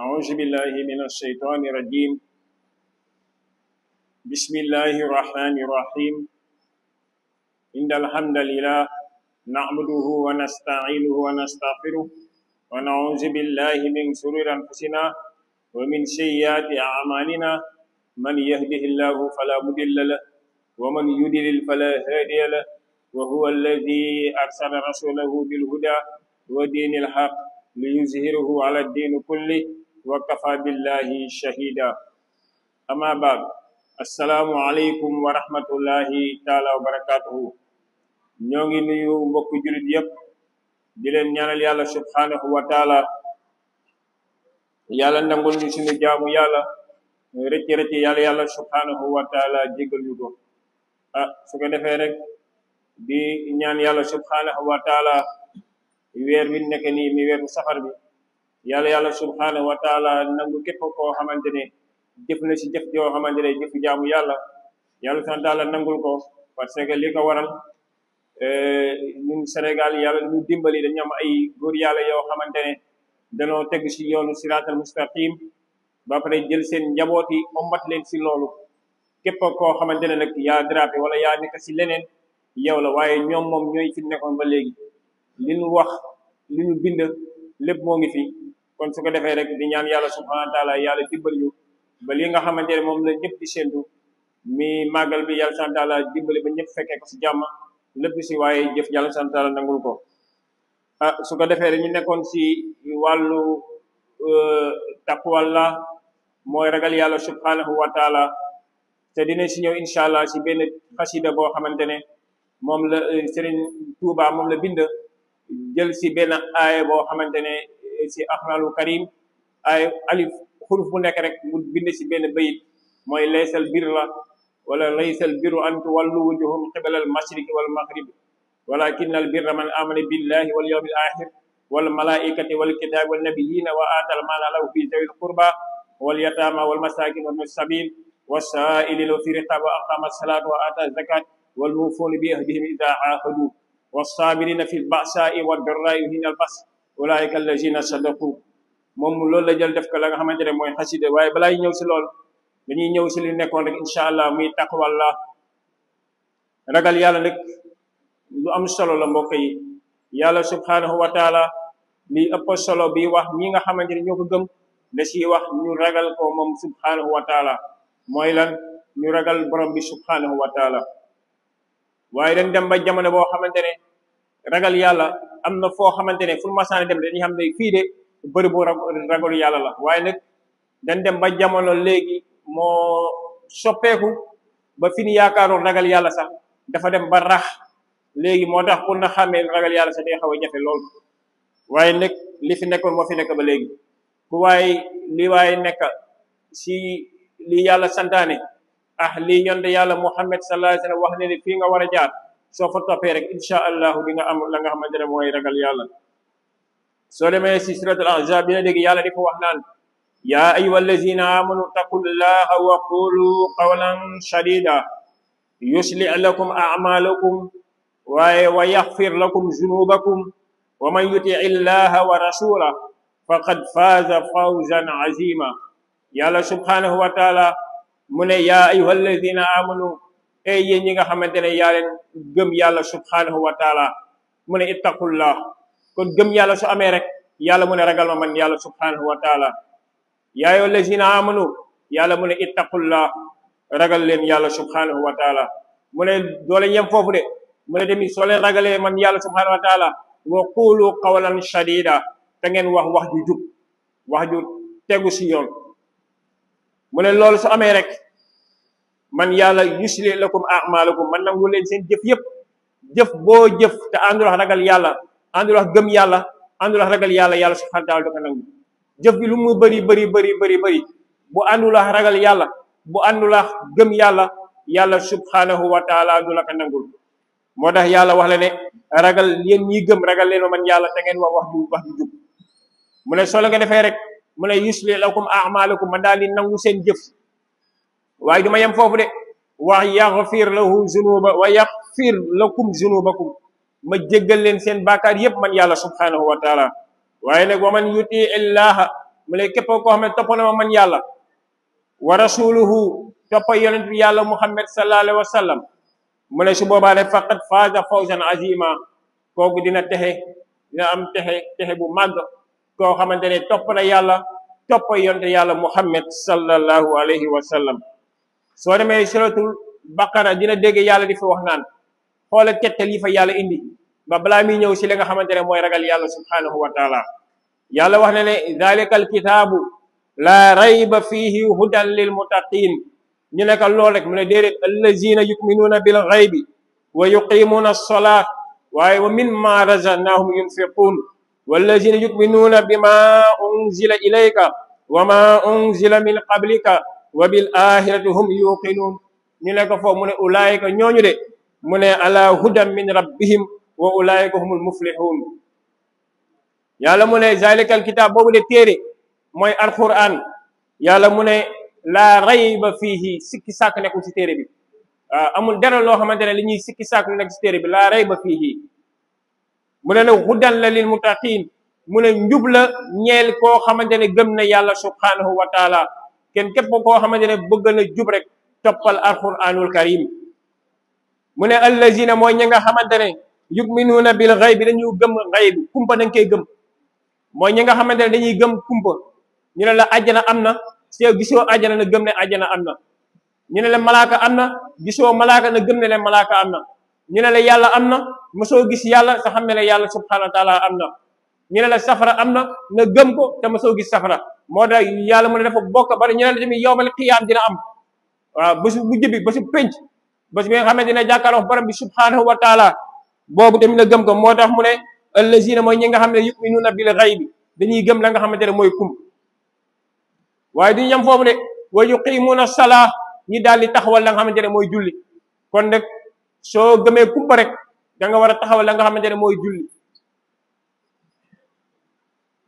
أعوذ بالله من الشيطان الرجيم. بسم الله الرحمن الرحيم. إن الحمد لله نعبده ونستعينه ونستغفره ونعوذ بالله من شرور أنفسنا ومن سيئات أعمالنا. من يهده الله فلا مضل له ومن يضلل فلا هادي له، وهو الذي أرسل رسوله بالهدى ودين الحق ليظهره على الدين كله وكفى بالله شهيدا. أما بعد، السلام عليكم ورحمة الله تعالى وبركاته. ñoo ngi nuyu mbokk julit yépp di leen ñaanal yàlla subhanahu wa taala yàlla nangul ñu suñu jaamu yàlla rëcc yàlla subhanahu wa taala jégal ñu ko. su ko defee rek di ñaan yàlla subhanahu wa taala weer wi nekk nii mi weeru safar bi yàlla subhanahu wa taala nangu képp koo xamante ne jëf na si jëf joo xamante ne jëfu jaamu yàlla subhanahu wa taala nangul ko, parce que li ko waral ñun Sénégal yàlla ñu dimbali dañu am ay góor yàlla yoo xamante ne danoo teg si yoonu siraatal mustaqim ba pare jël seen njaboot yi ombat leen si loolu. képp koo xamante ne nag yaa drapé wala yaa nekk si leneen yow la, waaye ñoom moom ñooy fi nekkoon ba léegi. li ñu wax li ñu bind lépp moo ngi fi. kon su ko defee rek di ñaan yàlla subhanahu wa taala yàlla dimbali ñu ba li nga xamante ne moom la ñëpp di séntu mi màggal bi yàlla subhanahu wa taala dimbali ba ñëpp fekkee ko si jàmm lépp si waaye jëf yàlla subhanahu wa taala nangul ko. su ko defee rek ñu nekkoon si wàllu taqwallah mooy ragal yàlla subhanahu wa taala, te dina si ñëw incha allah si benn xasida boo xamante ne moom la Serigne Touba moom la bind jël si benn aaya boo xamante ne si alxuraanul karim ay alif xuruf bu nekk rek mu bind si benn bayit mooy laysal birra wala laysal birru an tuwallu wujuhum qibala al mashriqi wal maghribi walakin al birra man amana billahi wal yawmil akhir wal malaikati wal kitabi wan nabiyina wa atal mala lahu fi zawil qurba wal yatama wal masakin wa sabil wasaa'ilina wa fi riqab wa aqama as-salata wa ata az-zakat wal mufuna bi ahdihim idha ahadu was-sabirina fil ba'sa'i wad darra'i wa hina al-ba's ulaika allazina sadaqu. moom loolu la jël def ko la nga xamante ne mooy xasida. waaye balaa ñëw si loolu dañuy ñëw si li nekkoon rek incha allah muy taqwallah. ragal yàlla nag lu am solo la mbokk yi. yàlla subhanahu wa taala li ëpp solo bi wax ñi nga xamante ne ñoo ko gëm da si wax ñu ragal ko moom subhanahu wa taala. mooy lan? ñu ragal borom bi subhanahu wa taala. waaye dañ dem ba jamono boo xamante ne ragal yàlla am na foo xamante ne fu masaana dem dañuy xam ne fii de bëri bu ragalu yàlla la. waaye nag dañ dem ba jamono léegi moo soppeeku ba fi ñu yaakaaroon ragal yàlla sax dafa dem ba rax léegi. moo tax pour na xàmmee ragal yàlla sax day xaw a jafe lool. waaye nag li fi nekkoon moo fi nekk ba léegi. ku waaye nekk si li yàlla santaane lii yonte yàlla Muhammad sallallahu alayhi wa sallam wax ne ne fii nga war a jaar soo fa toppee rek incha allahu di nga am la nga xamante ne mooy ragal yàlla. soo demee si suratul ahzab dina dégg yàlla di ko wax naan yaa ayyuha allazina amanu taqullaha wa qulu qawlan sadida yuslih lakum a'malakum waaye wa yaghfir lakum zunubakum wa man yuti illaha wa rasulahu faqad faaza fawzan azima. yàlla subhanahu wa taala mu ne yaa ayyuha alladina amanu yéen ñi nga xamante ne yaa leen gëm yàlla subhanahu wa taala. mu ne ittaqullah. kon gëm yàlla su amee rek yàlla mu ne ragal ma man yàlla subhanahu wa taala. yaa ayyuha alladina amanu yàlla mu ne ittaqullah, ragal leen yàlla subhanahu wa taala. mu ne doole yem foofu de, mu ne tamit soo leen ragalee man yàlla subhanahu wa taala wa qulu qawlan sadida, te ngeen wax ju jub, wax ju tegu si yoon. mu ne loolu su amee rek man yàlla yusli lakum a'malakum, man nangu leen seen jëf yëpp. jëf boo jëf te àndul wax ragal yàlla, àndul wax gëm yàlla, àndul wax ragal yàlla, yàlla subhanahu wa taala du ko nangu. jëf bi lu mu bëri bu àndul wax ragal yàlla, bu àndul wax gëm yàlla, yàlla subhanahu wa taala du la ko nangul. moo tax yàlla wax la ne ragal yéen ñi gëm ragal leen man yàlla te ngeen wax ju jub. mu ne soo la nga defee rek mu ne yusli lakum a'malakum, man daal di nangu seen jëf. waaye du ma yem foofu de, wa yaghfir lakum zunubakum, ma jéggal leen seen bàkkaar yépp man yàlla subhanahu wa taala. waaye nag wa man yuti illaha mu ne képp koo xam ne topp na ma man yàlla wa rasuluhu toppa yonent bi yàlla muhammad sallallahu alayhi wa sallam mu ne su boobaa de faqad faaza fawzan azima kooku dina am texe bu màgg koo xamante ne topp na yàlla toppa yonent yàlla muhammad sallallahu alayhi wa sallam soo demee suratul baqara dina dégg yàlla di fi wax naan xoola tettal yi fa yàlla indi ba balaa muy ñëw si li nga xamante ne mooy ragal yàlla subhanahu wa taala yàlla wax ne ne dalika alkitaabu la rayba fihi hudan lil muttaqin ñu ne ko lool rek mu ne déedéet allazina yuminuuna bil ghaybi wa yuqimuuna as-salaat waaye wa mimma razaqnahum yunfiqun wallazina yuminuuna bima unzila ilayka wa ma unzila min qablika wa bil axirati hum yuqinuun ñu ne ko foofu mu ne ulaayika ñooñu de mu ne ala hudan min rabbihim wa ulaayika humul muflihun yàlla mu ne zalikal kitaab boobu de téere mooy alquran yàlla mu ne laa rayba fiihi sikki sàkk nekkul si téere bi amul dara loo xamante ne li ñuy sikki sàkk nekk si téere bi laa rayba fiihi mu ne nag hudan la lil muttaqin mu ne njub la ñeel koo xamante ne gëm na yàlla subhanahu wa taala kenn képp koo xamante ne bëgg na jub rek toppal alquranul karim mu ne allazina mooy ñi nga xamante ne yuminuuna bil ghaybi dañuy gëm ghayb kumpa dañ koy gëm mooy ñi nga xamante ne dañuy gëm kumpa ñu ne la àjjana am na soo gisoo àjjana na gëm ne àjjana am na ñu ne la malaaka am na gisoo malaaka na gëm ne leen malaaka am na ñu ne la yàlla am na mosoo gis yàlla sa xam ne la yàlla subhanahu wa taala am na ñu ne la safara am na nga gëm ko te mosoo gis safara moo tax yàlla mu ne dafa bokk bari ñu ne la tamit yawmal qiyaam dina am waaw bésu bu jëbi bésu pénc bés bi nga xam ne dina jàkkaarloo borom bi subhanahu wa taala boobu tamit nga gëm ko moo tax mu ne allazina mooy ñi nga xam ne yuminuuna bil ghaybi dañuy gëm la nga xamante ne mooy kum waaye duñu yem foofu de wa yuqimuuna salaa ñi daal di taxawal la nga xamante ne mooy julli kon nag soo gëmee kumpa rek da nga war a taxawal la nga xamante ne mooy julli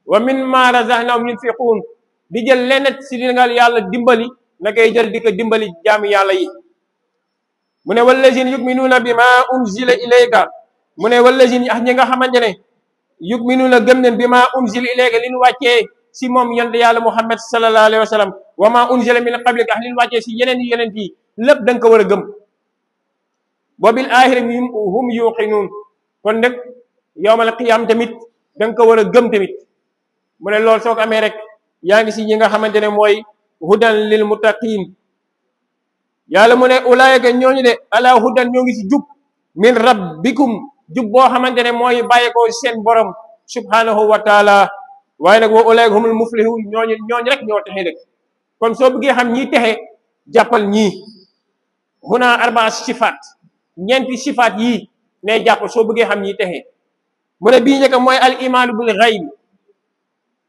wa mimma razaqnahum yunfiquun di jël lenn si li nga yàlla dimbali na koy jël di ko dimbali jaami yàlla yi mu ne wallazina yuminuuna bima unzila ilayka mu ne wallazina ak ñi nga xamante ne yuminuuna gëm nañ bima unzila ilayka li ñu wàccee si moom yonent yàlla muhammad sallallahu alayhi wa sallam wa ma unzila min qablika ak li ñu wàccee si yeneen yi lépp da nga ko war a gëm wa bil aaxirati hum yuqinuun kon nag yawmal qiyaam tamit da nga ko war a gëm tamit mu ne loolu soo ko amee rek yaa ngi si ñi nga xamante ne mooy hudan lil muttaqin yàlla mu ne ulaayika ñooñu de ala hudan ñoo ngi si jub min rabbikum jub boo xamante ne mooy bàyyeekoo seen borom subhanahu wa taala waaye nag wa ulaayika humul muflihun ñooñu rek ñoo texe rek kon soo bëggee xam ñii texe jàppal ñii huna arbaa sifaat ñeenti sifaat yii ne jàppal soo bëggee xam ñii texe mu ne bii njëkk mooy al imaanu bil ghayb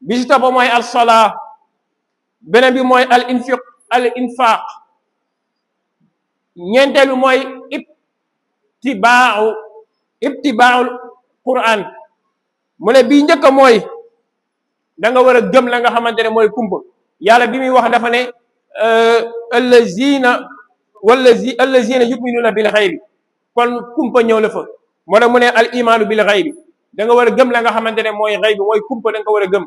bi si topp mooy al salaa beneen bi mooy al infaq ñeenteelu mooy ittibaaul quran mu ne bii njëkk mooy da nga war a gëm la nga xamante ne mooy kumpa yàlla bi muy wax dafa ne allazina yuminuuna bil ghaybi kon kumpa ñëw la fa moo tax mu ne al imaanu bil ghaybi da nga war a gëm la nga xamante ne mooy ghaybi mooy kumpa da nga ko war a gëm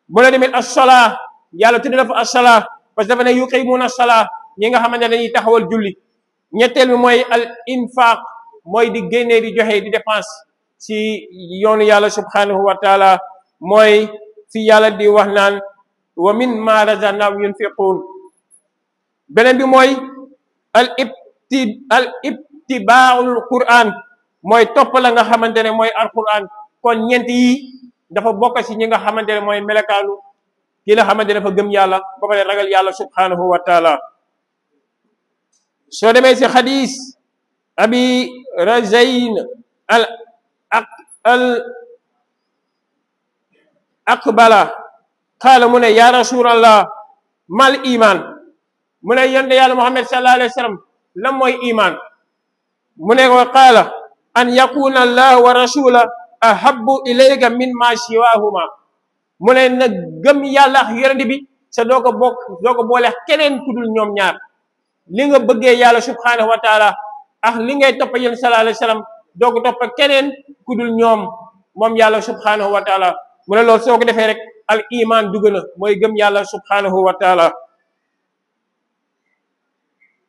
mu ne tamit as-salaa yàlla tudd dafa as-salaa parce que dafa ne yuqimuuna as-salaa ñi nga xamante ne dañuy taxawal julli ñetteel bi mooy al infaq mooy di génnee di joxe di dépense si yoonu yàlla subhanahu wa taala mooy fi yàlla di wax naan wa mimma razaqnahum yunfiqun beneen bi mooy al ittibaaul quran mooy topp la nga xamante ne mooy al quran kon ñeent yi dafa bokk si ñi nga xamante ne mooy melakaanu ki la xamante ne dafa gëm yàlla ba pare ragal yàlla subhanahu wa taala soo demee si xadis abi razayn al aqbala qaala mu ne ya rasulallah mal iman mu ne yonte yàlla muhammad sallallahu alayhi wa sallam lan mooy iman mu ne ko qaala an yakuna allah wa rasula ahabbu ilayka min ma siwahuma mu ne na gëm yàlla ak yonent bi sa doo ko boole keneen ku dul ñoom ñaar li nga bëggee yàlla subhanahu wa taala ak li ngay toppa yéen sallallahu alayhi wa sallam doo ko toppa keneen ku dul ñoom moom yàlla subhanahu wa taala mu ne loolu soo ko defee rek al iman dugg na mooy gëm yàlla subhanahu wa taala.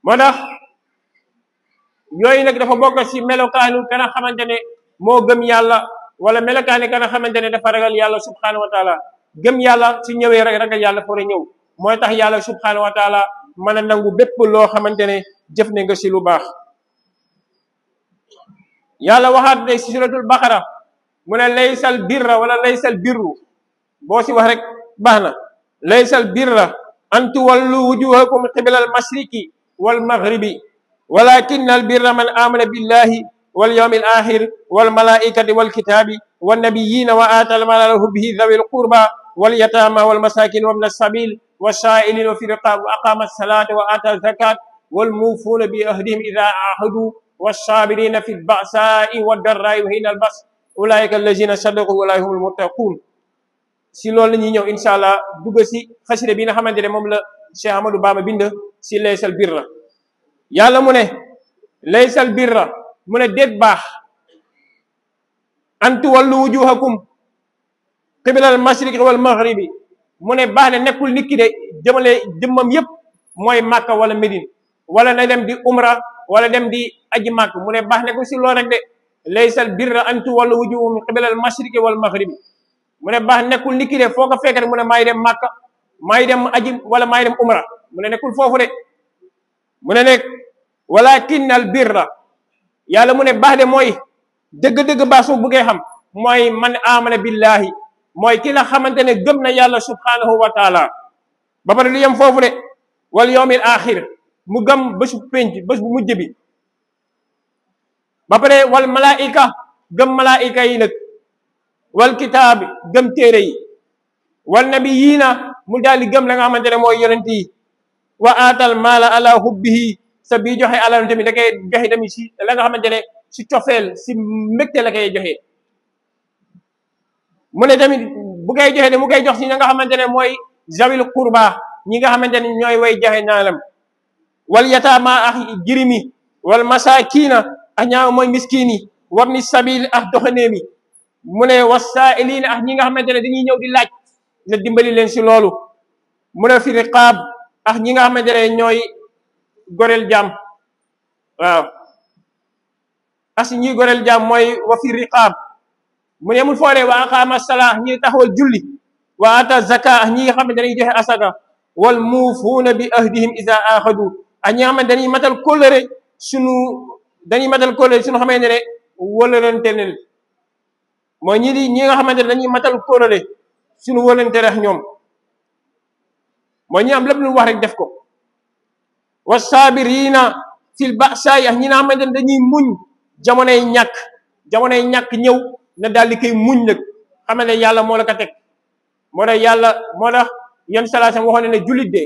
moo tax yooyu nag dafa bokk ci melokaanu kana xamante ne moo gëm yàlla wala melokaani kana xamante ne dafa ragal yàlla subhanahu wa taala. gëm yàlla ci ñëwee rek ragal yàlla fa ñëw mooy tax yàlla subhanahu wa taala mën a nangu bépp loo xamante ne jëf ne nga ci lu baax. yàlla waxaat ne ci suratul baqara mu ne laysal birra wala laysal birru boo ci wax rek baax na. laysal birra an tuwallu wujuhakum qibla al mashriqi wal maghribi walakin al birra man amana billahi wal yawmil akhir wal malaikati wal kitabi wan nabiyina wa atal mala lahu bihi dhawil qurba wal yatama wal masakin wa ibn as-sabil والسائلين في الرقاب وأقام الصلاة وآتى الزكاة والموفون بأهدهم إذا عاهدوا والصابرين في البأساء والضراء وحين البأس أولئك الذين صدقوا أولئك هم المتقون. si loolu la ñuy ñëw incha allah dugg si xasida bi nga xamante ne moom la Cheikh Ahmadou Bamba bind si laysal birra. yàlla mu ne laysal birra mu ne déet baax an tuwallu wujuhakum qibla al mashriqi wal maghribi mu ne baax ne nekkul nit ki de jëmale jëmmam yépp mooy Makka wala Médine wala na dem di umra wala dem di aji Makka mu ne baax nekkul si loolu rek de laysal birra an tuwallu wujuhakum qibla al mashriqi wal maghribi mu ne baax nekkul nit ki de foo ko fekk rek mu ne maay dem Makka maay dem aji wala maay dem umra mu ne nekkul foofu de mu ne nekk walakin al birra yàlla mu ne baax de mooy dëgg-dëgg baax soo buggee xam mooy man amana billahi mooy ki la xamante ne gëm na yàlla subhanahu wa taala ba pare lu yem foofu de wal yawmil axir mu gëm bésu penc bés bu mujj bi ba pare wal malaika gëm malaika yi nag wal kitaab gëm téere yi wal nabiyina mu daal di gëm la nga xamante ne mooy yonent yi wa aatal maala ala hubbihi sa bii joxe alal tamit da koy joxe tamit si la nga xamante ne si cofeel si mbégte la koy joxe. mu ne tamit bu koy joxe de mu koy jox si ña nga xamante ne mooy zawil qurba ñi nga xamante ne ñooy way joxe naalam wal yataama ak jirimi wal masakina ak ñaa mooy miskini wabni sabil ak doxaneemi mu ne wasaa'ilina ak ñi nga xamante ne dañuy ñëw di laaj nga dimbali leen si loolu mu ne fi riqaab ak ñi nga xamante ne ñooy goreel jaam waaw ak si ñuy goreel jaam mooy wa fi riqaab mu ne mul foolee wa aqaama salaa ñi taxawal julli wa ata zaka ñi nga xam ne dañuy joxe asaka wal muufuuna bi ahdihim iza axadu ak ñi nga xam ne dañuy matal kóllëre suñu xamante ne wëlërante ne mooy ñi nga xamante ne dañuy matal kóllëre suñu wëlërante rek ñoom mooy ñi am lépp lu wax rek def ko wa saabiriina fil ba'saay ak ñi nga xamante ne dañuy muñ jamonoy ñàkk ñëw na daal di koy muñ nag xam ne yàlla moo la ko teg moo tax yan salaasam waxoon ne jullit de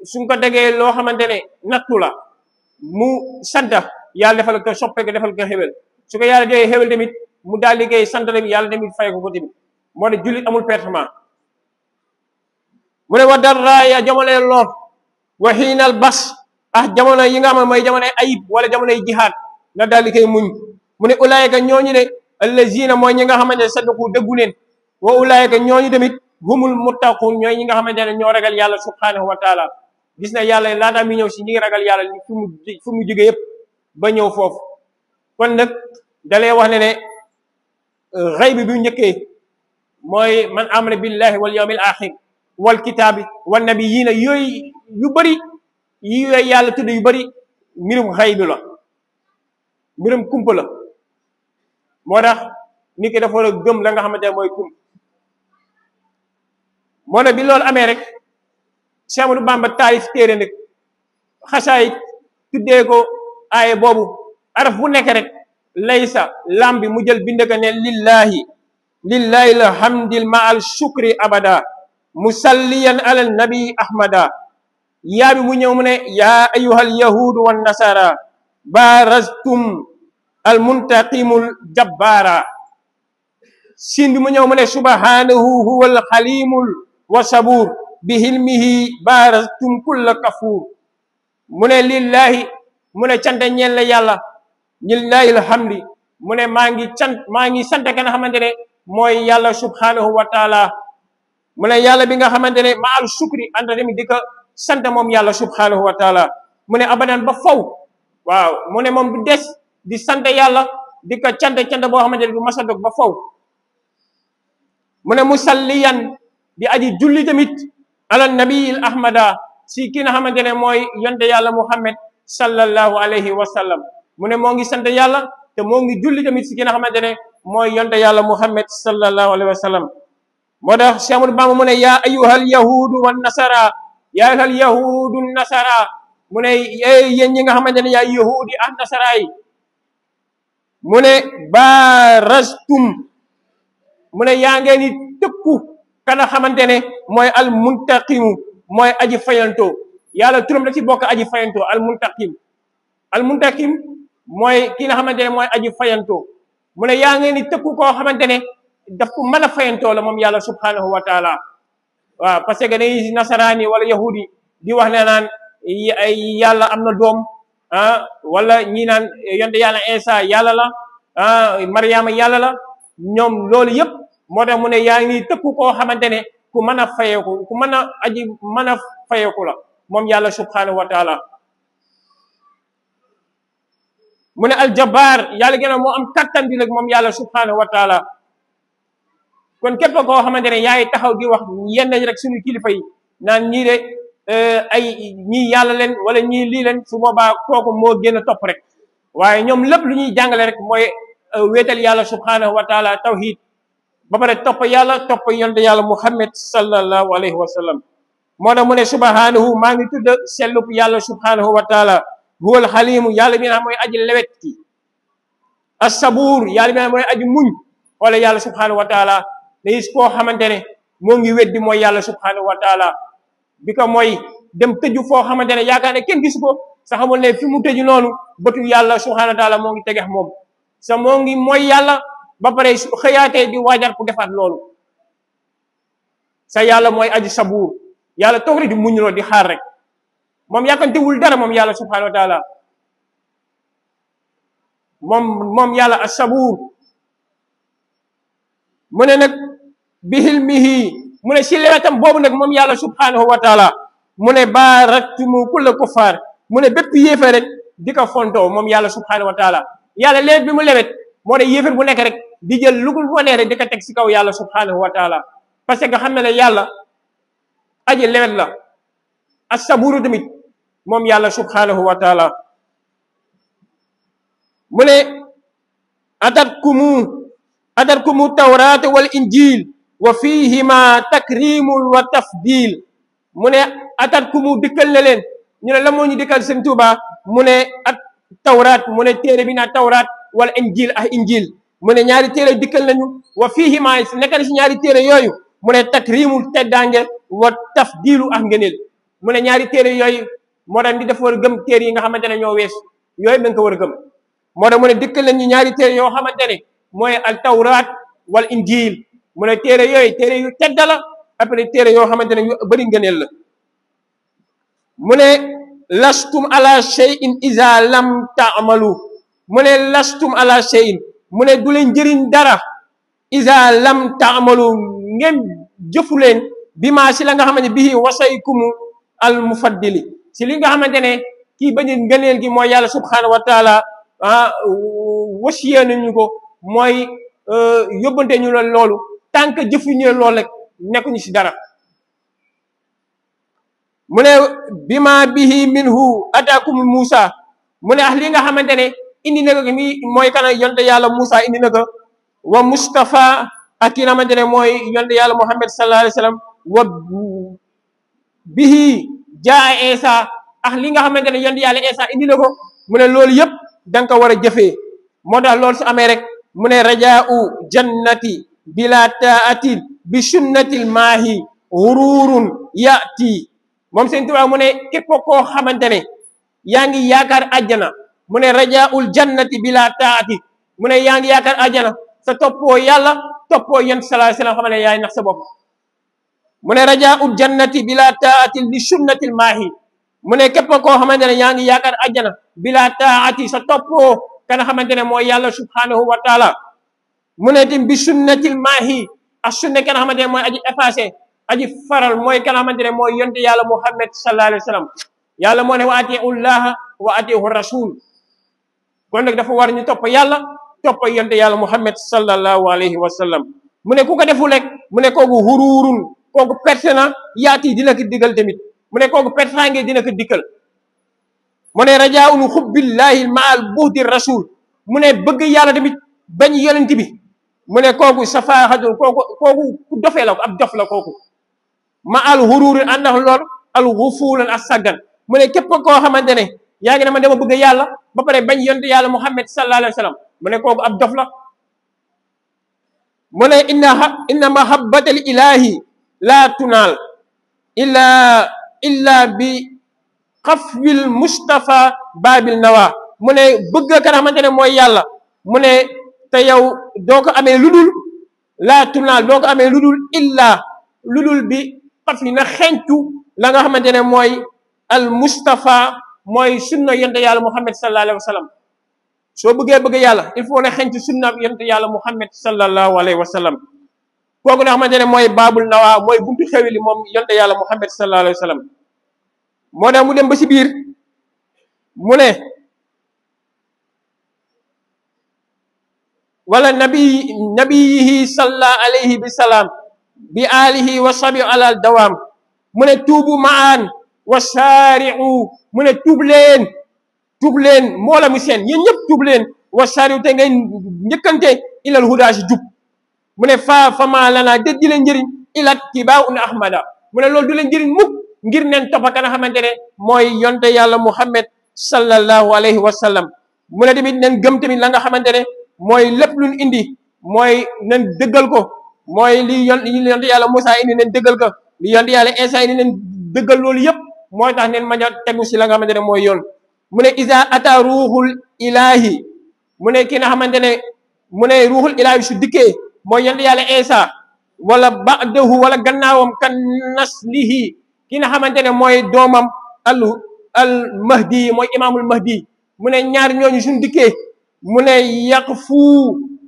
suñ ko tegee loo xamante ne nattu la mu sant yàlla defal ko soppeeku defal ko xewel su ko yàlla joxee xewel tamit mu daal di koy sant tamit yàlla tamit fay ko tamit moo tax jullit amul pertement. mu ne wa darraaya jamonoy lor wa xiinal bas jamono yi nga xam ne mooy jamonoy ayib wala jamonoy jihaad na daal di koy muñ. mu ne ulaayika ñooñu ne allazina mooy ñi nga xamante ne sadaqu dëggu leen wa ulaayika ñooñu tamit humul muttaqun ñooy ñi nga xamante ne ñoo ragal yàlla subhanahu wa taala. gis na yàlla laataa mi ñëw si ñi ngi ragal yàlla fu mu jóge yëpp ba ñëw foofu kon nag dalee wax ne xëy bi bu njëkkee mooy man amana billahi wal yawmil axir wal kitaabi wan nabiyina yooyu yu bëri yi yooyu yàlla tudd yu bëri mbirum xëy bi la mbirum kumpa la moo tax nit ki dafa war a gëm la nga xamante ne mooy kump moo ne bi loolu amee rek Cheikh Ahmadou Bamba taalif téere nag xasaayit tuddee ko aaye boobu araf bu nekk rek laysa lam bi mu jël bind ko ne lillahi alhamdil ma al shukri abada musalliyan ala nabi ahmada yaa bi mu ñëw mu ne yaa ayyuhal yahudu wan nasara baraztum al muntaqimul jabbaara siin bi mu ñëw mu ne subhanahu huwal xalimul wa sabuur bi hilmihi baraztum kulla kafuur mu ne lillahi mu ne cant ñeel la yàlla lillahi alhamdi mu ne maa ngi sant ka nga xamante ne mooy yàlla subhanahu wa taala mu ne yàlla bi nga xamante ne maal shukri anda tamit di ko sant moom yàlla subhanahu wa taala mu ne abadan ba faw waaw mu ne moom du des di sant yàlla di ko cant boo xamante ne du masa dog ba faw mu ne musalliyan di aji julli tamit ala nabiyil ahmada si ki nga xamante ne mooy yonte yàlla muhammad sallallahu alayhi wa sallam mu ne moo ngi sant yàlla te moo ngi julli tamit si ki nga xamante ne mooy yonte yàlla muhammad sallallahu alayhi wa sallam moo tax Cheikh Ahmadou Bamba mu ne yaa ayyuhal yahudu wan nasara yaa ayyuhal yahudu nasara mu ne yéen ñi nga xamante ne yaa yahudi ak nasara yi mu ne barastum mu ne yaa ngeen di tëkku kana xamante ne mooy al muntaqimu mooy aji fayanto yàlla turam da ci bokk aji fayanto al muntaqim mooy ki nga xamante ne mooy aji fayanto mu ne yaa ngeen di tëkku koo xamante ne daf ko mën a fayantoo la moom yàlla subhanahu wa taala waaw parce que dañuy nasaraani wala yahudi di wax ne naan yàlla am na doom wala ñi naan yonte yàlla Isa yàlla la Mariama yàlla la ñoom loolu yëpp moo tax mu ne yaa ngi tëkku koo xamante ne ku mën a fayeeku ku mën a aji mën a fayeeku la moom yàlla subhanahu wa taala mu ne aljabaar yàlla gën a moo am kattan bi rek moom yàlla subhanahu wa taala kon képp koo xamante ne yaay taxaw di wax yenn rek suñu kilifa yi naan ñii de ay ñii yàlla leen wala ñii lii leen su boobaa kooku moo gën a topp rek waaye ñoom lépp lu ñuy jàngale rek mooy wéetal yàlla subhanahu wa taala tawhid ba pare topp yàlla topp yonte yàlla muhammad sallallahu alayhi wa sallam moo tax mu ne subhanahu maa ngi tudd sellub yàlla subhanahu wa taala huwal xalimu yàlla bi nga xam mooy aji lewet ki assabuur yàlla bi nga xam mooy aji muñ wala yàlla subhanahu wa taala gis koo xamante ne moo ngi weddi mooy yàlla subhanahu wa taala bi ko mooy dem tëju foo xamante ne yaakaar ne kenn gisu ko sa xamul ne fi mu tëju noonu bëtu yàlla subhanahu wa taala moo ngi tegex moom sa moo ngi mooy yàlla ba pare xëyaatee di waajal ku defaat loolu sa yàlla mooy aji sabuur yàlla toog rek di muñuloo di xaar rek moom yàkkantewul dara moom yàlla subhanahu wa taala moom yàlla as sabuur mu ne nag bihilmihi mu ne si lewetam boobu nag moom yàlla subhanahu wa taala mu ne baraktumu kulla kuffar mu ne bépp yéefar rek di ko fontoo moom yàlla subhanahu wa taala yàlla lewet bi mu lewet moo de yéefar bu nekk rek di jël lugul wanee rek di ko teg si kaw yàlla subhanahu wa taala parce que xam ne ne yàlla aji lewet la as saburu tamit moom yàlla subhanahu wa taala mu ne atatkumu tawraat wal injil wa fihima takrimul wa tafdil mu ne atatkumu dikkal na leen ñu ne la moo ñu dikkal seen Tuuba mu ne at tawraat mu ne téere bi naa tawraat wala injil ak injil mu ne ñaari téere dikkal nañu wa fihima nekk na si ñaari téere yooyu mu ne takrimul teddaange wa tafdilu ak ngëneel mu ne ñaari téere yooyu moo tax di def war a gëm téere yi nga xamante ne ñoo wees yooyu dañ ko war a gëm moo tax mu ne dikkal nañu ñaari téere yoo xamante ne mooy al tawraat wal injil mu ne téere yooyu téere yu tedda la après téere yoo xamante ne yu bëri ngëneel la mu ne lastum ala shay'in iza lam ta'malu mu ne lastum ala shay'in mu ne du leen njëriñ dara iza lam ta'malu ngeen jëfu leen bi maa si la nga xamante ne bii wasaykumu al mufaddili si li nga xamante ne kii bañu ngëneel gi mooy yàlla subhanahu wa taala wasiyee nañu ko mooy yóbbante ñu la loolu tant que jëfuñu loolu rek nekkuñu si dara mu ne bima bihi minhu ataakum Musa mu ne li nga xamante ne indi na ko mi mooy kana yonte yàlla Musa indi na ko wa Mustafa ak ki nga xamante ne mooy yonte yàlla Muhammad sallallahu alayhi wa sallam wa bihi jaa Isa ak li nga xamante ne yonte yàlla Isa indi na ko mu ne loolu yëpp da nga ko war a jëfee moo tax loolu su amee rek mu ne rajaau jannati bila taatin bi sunnatil maahi hururun yati moom seen Tuubaa mu ne képp koo xamante ne yaa ngi yaakaar àjjana mu ne rajaul jannati bila taati mu ne yaa ngi yaakaar àjjana sa toppoo yàlla toppoo yonent sallallahu alayhi wasallam xam ne yaay nax sa bopp mu ne rajaul jannati bila taati bi sunnatil maahi mu ne képp koo xamante ne yaa ngi yaakaar àjjana bila taati sa toppoo kana xamante ne mooy yàlla subhanahu wa taala mu ne tim bi sunnatil maahi ak sunna ka nga xamante ne mooy aji effacé aji faral mooy ka nga xamante ne mooy yonte yàlla Muhammad sallallahu alayhi wa sallam yàlla moo ne wa atiu llaha wa atiu rasul kon nag dafa war ñu topp yàlla topp yonte yàlla Muhammad sallallahu alayhi wa sallam mu ne ku ko deful rek mu ne kooku huruurun kooku perte na yaati dina ko digal tamit mu ne kooku perte nge dina ko dikkal mu ne rajaun xubbillahi maal buhdi rasul mu ne bëgg yàlla tamit bañ yonent bi mu ne kooku safaaxatul kooku ku dofee la ko ab dof la kooku ma al huruuri ànd ak lool al xufuulan ak saggan mu ne képp koo xamante ne yaa ngi ne ma dama bëgg yàlla ba pare bañ yonent yàlla Muhammad sallallahu alayhi wa sallam mu ne kooku ab dof la mu ne inna mahabbatal ilahi laa tunaal illa bi xafwil mustafa babil nawa mu ne bëgg ka xamante ne mooy yàlla mu ne te yow doo ko amee lu dul laa tunaal doo ko amee lu dul illa lu dul bi xafwi na xencu la nga xamante ne mooy al mustafa mooy sunna yonte yàlla Muhammad sallallahu alayhi wa sallam soo bëgg yàlla il faut ne xencu sunna yonte yàlla Muhammad sallallahu alayhi wa sallam kooku nga xamante ne mooy baabul nawaa mooy buntu xewli moom yonte yàlla Muhammad sallallahu alayhi wa sallam moo tax mu dem ba ci biir mu ne wala nabiyihi salla alayhi bi salaam bi alihi wa sabi alal dawaam mu ne tuubu maan wa saari'u mu ne tuub leen moola mu seen yéen ñëpp tuub leen wa saari'u te ngay njëkkante ilal hudaa si jub mu ne fama lana dét di leen njëriñ ilat tibaaun ahmada mu ne loolu du leen njëriñ mukk ngir neen toppa ka nga xamante ne mooy yonte yàlla Muhammad sallallahu alayhi wa sallam mu ne tamit nen gëm tamit la nga xamante ne mooy lépp luñ indi mooy nen dëggal ko mooy li yonte yàlla Musaa indi nen dëggal ko li yonte yàlla Isaa indi nen dëggal loolu yëpp mooy tax neen mañ a tegu si la nga xamante ne mooy yoon mu ne isa ata ruuxul ilahi mu ne ki nga xamante ne mu ne ruuxul ilahi su dikkee mooy yonte yàlla Isaa wala ba'dahu wala gannaawam kan naslihi ki nga xamante ne mooy doomam al mahdi mooy imaamul mahdi mu ne ñaar ñooñu suñu dikkee mu ne yaqfu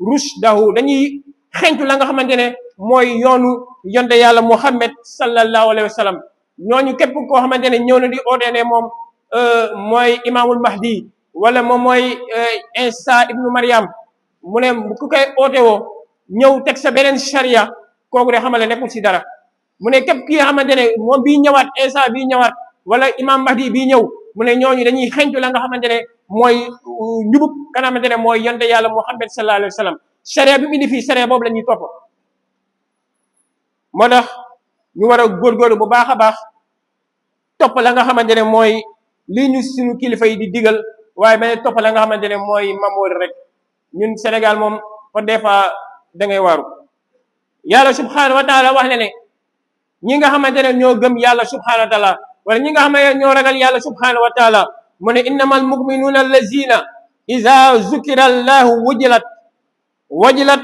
rushdahu dañuy xentu la nga xamante ne mooy yoonu yonte yàlla Muhammad sallallahu alayhi wa sallam ñooñu képp koo xamante ne ñëw na di oote ne moom mooy imaamul mahdi wala moom mooy Isa ibnu Maryam mu ne ku koy oote woo ñëw teg sa beneen sharia kooku de xamale nekkul si dara mu ne képp ki nga xamante ne moom bii ñëwaat Isa bii ñëwaat wala imam mahdi bii ñëw mu ne ñooñu dañuy xentu la nga xamante ne mooy njubub ka nga xamante ne mooy yonte yàlla Muhammad sallallahu alayhi wa sallam sharia bi mu indi fii sharia boobu la ñuy topp moo tax ñu war a góorgóorlu bu baax a baax topp la nga xamante ne mooy lii ñu suñu kilifa yi di digal waaye ba ne topp la nga xamante ne mooy mamoori rek ñun Sénégal moom fa des fois da ngay waaru yàlla subhanahu wa taala wax ne ne ñi nga xamante ne ñoo gëm yàlla subhanahu wa taala wala ñi nga xam ne ñoo ragal yàlla subhanahu wa taala mu ne innamal mu'minuna allazina iza zukira allahu wajilat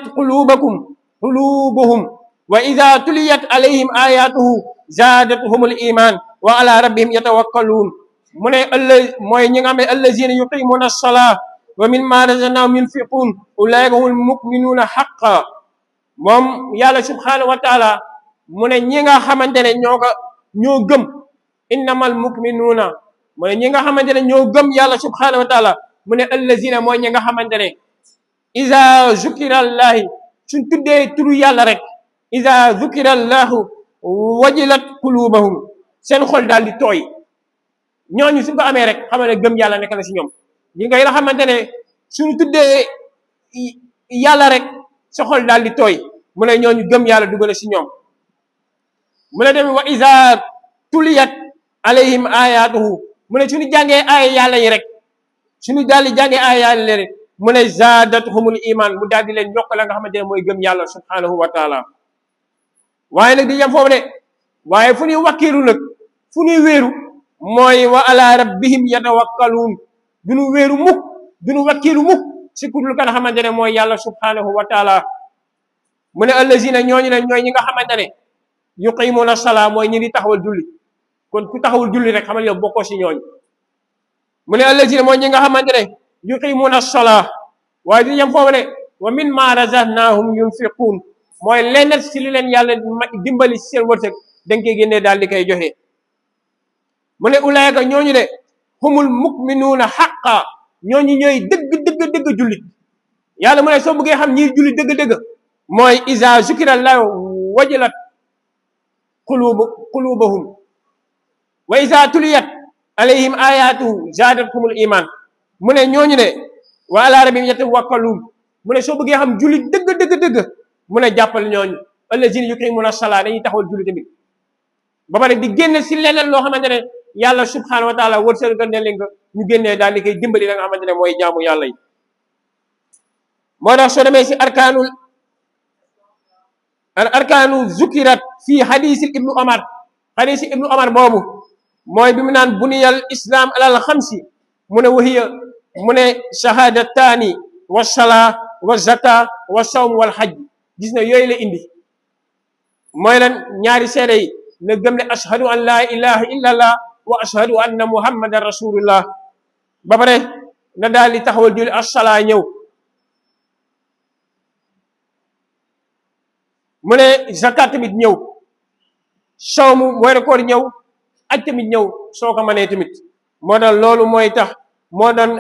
qulubuhum wa iza tuliyat alayhim ayatuhu zadatuhumul iman wa ala rabbihim yatawakkalun mu ne mooy ñi nga xam ne allazina yuqimuna as-salata wa mimma razaqnahum yunfiqun ulaika humul mu'minuna haqqan moom yàlla subhanahu wa taala mu ne ñi nga xamante ne ñoo gëm innamal mu'minuna mu ne ñi nga xamante ne ñoo gëm yàlla subhanahu wa taala mu ne allazina mooy ñi nga xamante ne iza zukira allahi suñ tuddee turu yàlla rek iza zukira allahu wajilat qulubahum seen xol daal di tooy ñooñu suñ ko amee rek xam ne gëm yàlla nekk na si ñoom ñi nga xamante ne suñu tuddee yàlla rek sa xol daal di tooy mu ne ñooñu gëm yàlla dugg na si ñoom mu ne tamit wa iza tuliyat alayhim ayatuhu mu ne suñu jàngee aaya yàlla yi rek suñu daal di jàngee aaya yàlla rek mu ne zadatuhumul iman mu daal di leen yokk la nga xamante ne mooy gëm yàlla subhanahu wa taala waaye nag di yem foofu de waaye fu ñuy wakkiilu nag fu ñuy wéeru mooy wa ala rabbihim yatawakkaluun duñu wéeru mukk duñu wakkiilu mukk si kudul ka nga xamante ne mooy yàlla subhanahu wa taala mu ne allazina ñooñu ne ñooy ñi nga xamante ne yuqimuna salaa mooy ñi di taxawal julli kon ku taxawul julli rek xamal yow bokkoo si ñooñu mu ne allazina mooy ñi nga xamante ne yuqimuna salaa waaye di yem foofu de wa mimma razaqnahum yunfiqun mooy lenn si li leen yàlla dimbali si seen wërsëg dañ koy génnee daal di koy joxe mu ne ulaayka ñooñu de humul mu'minuuna xaqa ñooñu ñooy dëgg jullit yàlla mu ne soo bëggee xam ñi jullit dëgg mooy iza zukira llaahu wajilat qulubuhum wa iza tuliyat alayhim ayatuhu zaadathumul iman mu ne ñooñu de wa ala rabbihim yatawakkaluun mu ne soo bëggee xam jullit dëgg mu ne jàppal ñooñu allazina yuqimuna salaa dañuy taxawal julli tamit ba pare di génne si leneen loo xamante ne yàlla subhanahu wa taala wërsëgal ne leen nga ñu génnee daal di koy dimbali la nga xamante ne mooy jaamu yàlla yi moo tax soo demee si arkaanu zukirat fii hadisi ibnu omar boobu mooy bi mu naan buniyal islam alal xamsi mu ne wahiya mu ne shahadataani wa salaa wa zaka wa sawm wal hajj gis na yooyu la indi mooy lan ñaari seede yi na gëm ne ashhadu an laa ilaha illa allah wa ashhadu anna muhammadan rasulullah ba pare na daal di taxawal julli as-salaa ñëw mu ne zakat tamit ñëw sawmu weeru koor ñëw aj tamit ñëw soo ko mënee tamit moo tax loolu mooy tax moo doon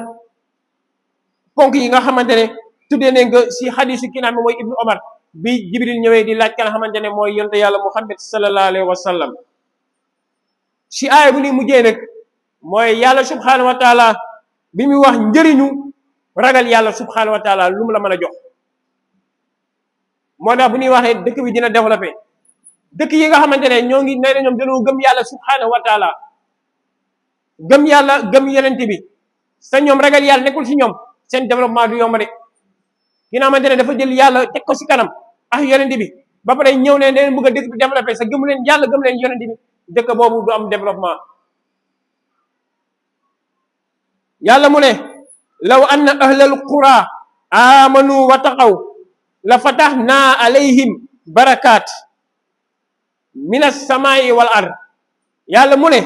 ponk yi nga xamante ne tuddee nañ ko si xadisu ki naan mooy ibnu omar bi jibril ñëwee di laaj ka nga xamante ne mooy yonte yàlla muhammad sallallahu alayhi wa sallam si aaya bu ni mujjee nag mooy yàlla subhanahu wa taala bi muy wax njëriñu ragal yàlla subhanahu wa taala lu mu la mën a jox moo tax bu ñuy waxee dëkk bi dina développé dëkk yi nga xamante ne ñoo ngi nee na ñoom dañoo gëm yàlla subhanahu wa taala gëm yàlla gëm yonent bi sa ñoom ragal yàlla nekkul si ñoom seen développement du yomb de ki nga xamante ne dafa jël yàlla teg ko si kanam ak yonent bi ba pare ñëw ne leen bëgg a dëkk bi développé sa gëmu leen yàlla gëm leen yonent bi dëkk boobu du am développement yàlla mu ne law anna ahlal qura amanu wa taqaw la fatahna alayhim barakat minas samaa'i wal ard yàlla mu ne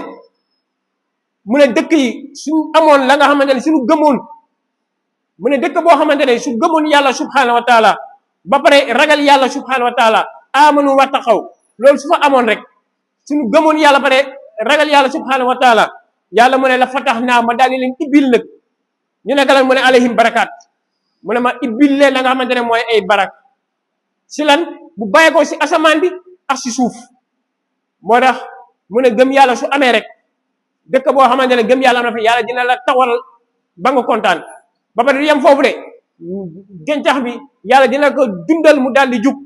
dëkk yi suñ amoon la nga xamante ne suñu gëmoon mu ne dëkk boo xamante ne su gëmoon yàlla subhanahu wa taala ba pare ragal yàlla subhanahu wa taala amanu wa taqaw loolu su fa amoon rek suñu gëmoon yàlla pare ragal yàlla subhanahu wa taala yàlla mu ne la fatahna ma daal di leen ibbil nag ñu ne galan mu ne alayhim barakat mu ne ma ibbil leen la nga xamante ne mooy ay barak si lan bu bàyyeekoo si asamaan bi ak si suuf moo tax mu ne gëm yàlla su amee rek dëkk boo xamante ne gëm yàlla am na fa yàlla dina la tawal ba nga kontaan ba pare du yem foofu de gàncax bi yàlla dina ko dundal mu daal di jug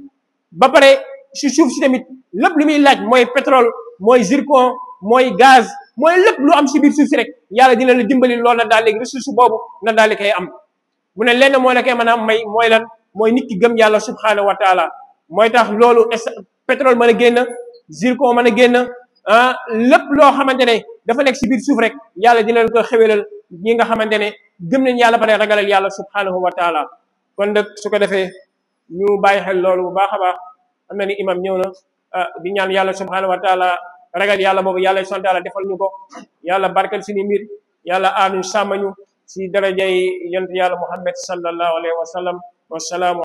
ba pare si suuf si tamit lépp lu muy laaj mooy pétrole mooy zircon mooy gaz mooy lépp lu am si biir suuf si rek yàlla dina la dimbali loolu na daal léegi ressource boobu na daal di koy am mu ne lenn moo la koy mën a may mooy lan mooy nit ki gëm yàlla subhanahu wa taala mooy tax loolu pétrole mën a génn zircon mën a génn lépp loo xamante ne dafa nekk si biir suuf rek yàlla dina leen ko xewelal ñi nga xamante ne gëm nañ yàlla pare ragalal yàlla subhanahu wa taala kon nag su ko defee ñu bàyyi xel loolu bu baax a baax am na ni imam ñëw na di ñaan yàlla subhanahu wa taala ragal yàlla boobu yàlla subhanahu wa taala defal ñu ko yàlla barkal suñu mbir yàlla aar ñu sàmm ñu si darajay yonent yàlla muhammad sallallahu alayhi wa sallam wa salaamu